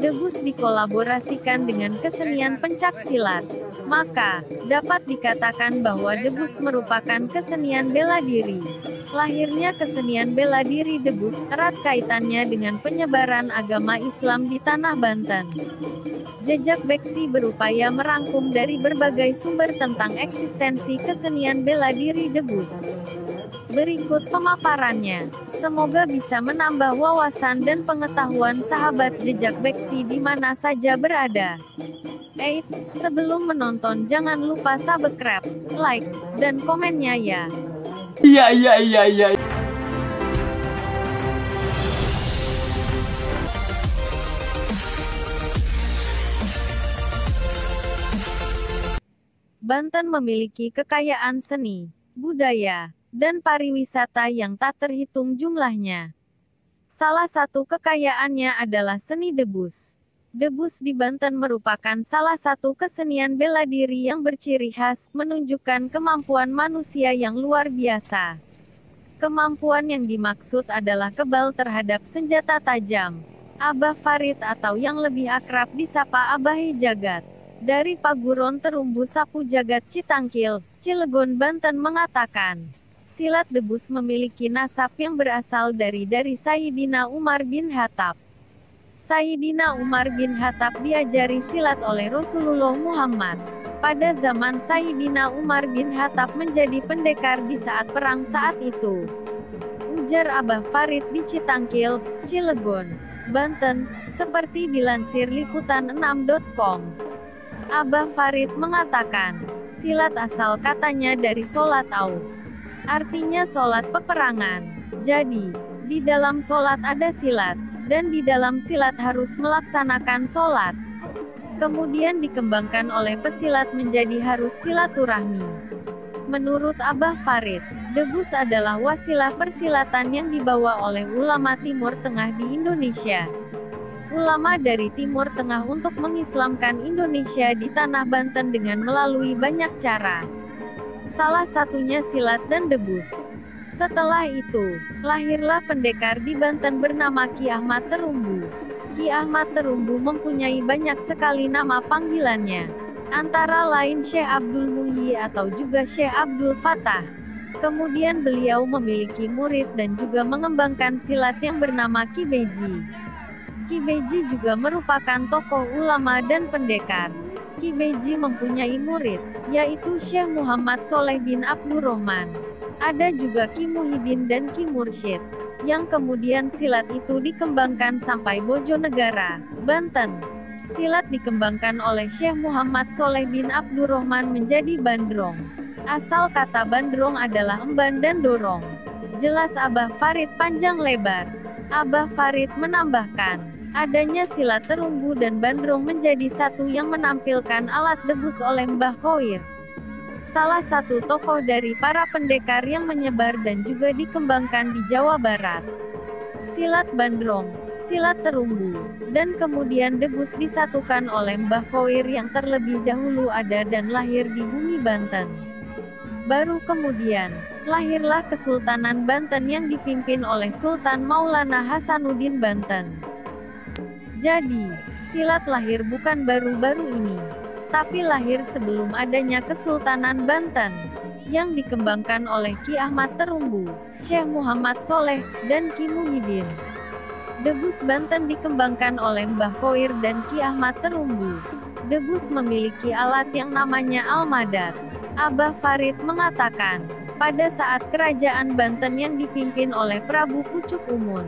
debus dikolaborasikan dengan kesenian pencak silat, maka dapat dikatakan bahwa debus merupakan kesenian bela diri. Lahirnya kesenian bela diri debus erat kaitannya dengan penyebaran agama Islam di tanah Banten. Jejak Beksi berupaya merangkum dari berbagai sumber tentang eksistensi kesenian bela diri debus. Berikut pemaparannya. Semoga bisa menambah wawasan dan pengetahuan sahabat Jejak Beksi di mana saja berada. Sebelum menonton jangan lupa subscribe, like, dan komennya ya. Iya. Banten memiliki kekayaan seni, budaya, dan pariwisata yang tak terhitung jumlahnya. Salah satu kekayaannya adalah seni debus. Debus di Banten merupakan salah satu kesenian bela diri yang berciri khas, menunjukkan kemampuan manusia yang luar biasa. Kemampuan yang dimaksud adalah kebal terhadap senjata tajam. Abah Farid atau yang lebih akrab disapa Abah Jagat, dari Paguron Terumbu Sapu Jagat Citangkil, Cilegon, Banten mengatakan, silat debus memiliki nasab yang berasal dari Sayyidina Umar bin Khattab. Sayyidina Umar bin Khattab diajari silat oleh Rasulullah Muhammad. Pada zaman Sayyidina Umar bin Khattab menjadi pendekar di saat perang saat itu. Ujar Abah Farid di Citangkil, Cilegon, Banten, seperti dilansir liputan6.com. Abah Farid mengatakan, silat asal katanya dari sholat auf. Artinya sholat peperangan. Jadi, di dalam sholat ada silat, dan di dalam silat harus melaksanakan sholat. Kemudian dikembangkan oleh pesilat menjadi harus silaturahmi. Menurut Abah Farid, debus adalah wasilah persilatan yang dibawa oleh ulama Timur Tengah di Indonesia. Ulama dari Timur Tengah untuk mengislamkan Indonesia di tanah Banten dengan melalui banyak cara. Salah satunya silat dan debus. Setelah itu, lahirlah pendekar di Banten bernama Ki Ahmad Terumbu. Ki Ahmad Terumbu mempunyai banyak sekali nama panggilannya. Antara lain Syekh Abdul Muhyi atau juga Syekh Abdul Fatah. Kemudian beliau memiliki murid dan juga mengembangkan silat yang bernama Ki Beji. Ki Beji juga merupakan tokoh ulama dan pendekar. Ki Beji mempunyai murid, yaitu Syekh Muhammad Soleh bin Abdurrahman. Ada juga Ki Muhyiddin dan Ki Mursyid, yang kemudian silat itu dikembangkan sampai Bojonegara, Banten. Silat dikembangkan oleh Syekh Muhammad Soleh bin Abdurrahman menjadi bandrong. Asal kata bandrong adalah emban dan dorong. Jelas Abah Farid panjang lebar. Abah Farid menambahkan, adanya silat terumbu dan bandrong menjadi satu yang menampilkan alat debus oleh Mbah Khoir. Salah satu tokoh dari para pendekar yang menyebar dan juga dikembangkan di Jawa Barat. Silat bandrong, silat terumbu, dan kemudian debus disatukan oleh Mbah Khoir yang terlebih dahulu ada dan lahir di bumi Banten. Baru kemudian, lahirlah Kesultanan Banten yang dipimpin oleh Sultan Maulana Hasanuddin Banten. Jadi, silat lahir bukan baru-baru ini, tapi lahir sebelum adanya Kesultanan Banten, yang dikembangkan oleh Ki Ahmad Terumbu, Syekh Muhammad Soleh, dan Ki Muhyiddin. Debus Banten dikembangkan oleh Mbah Khoir dan Ki Ahmad Terumbu. Debus memiliki alat yang namanya Almadat. Abah Farid mengatakan, pada saat kerajaan Banten yang dipimpin oleh Prabu Pucuk Umun,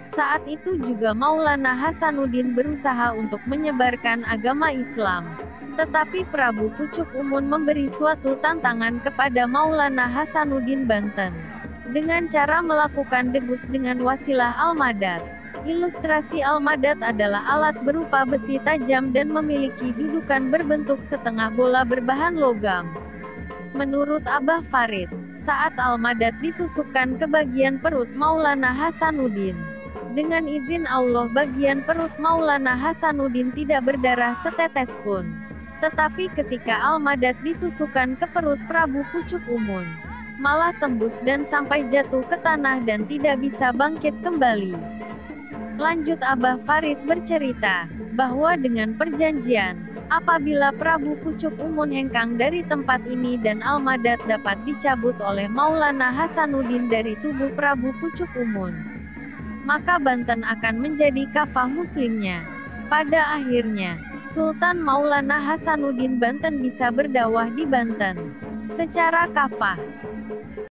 saat itu juga Maulana Hasanuddin berusaha untuk menyebarkan agama Islam. Tetapi Prabu Pucuk Umun memberi suatu tantangan kepada Maulana Hasanuddin Banten, dengan cara melakukan debus dengan wasilah Almadat. Ilustrasi Almadat adalah alat berupa besi tajam dan memiliki dudukan berbentuk setengah bola berbahan logam. Menurut Abah Farid, saat Almadat ditusukkan ke bagian perut Maulana Hasanuddin, dengan izin Allah bagian perut Maulana Hasanuddin tidak berdarah setetes pun. Tetapi ketika Almadat ditusukkan ke perut Prabu Pucuk Umun, malah tembus dan sampai jatuh ke tanah dan tidak bisa bangkit kembali. Lanjut Abah Farid bercerita, bahwa dengan perjanjian, apabila Prabu Pucuk Umun hengkang dari tempat ini dan Almadat dapat dicabut oleh Maulana Hasanuddin dari tubuh Prabu Pucuk Umun, maka Banten akan menjadi kafah muslimnya. Pada akhirnya, Sultan Maulana Hasanuddin Banten bisa berdakwah di Banten secara kafah.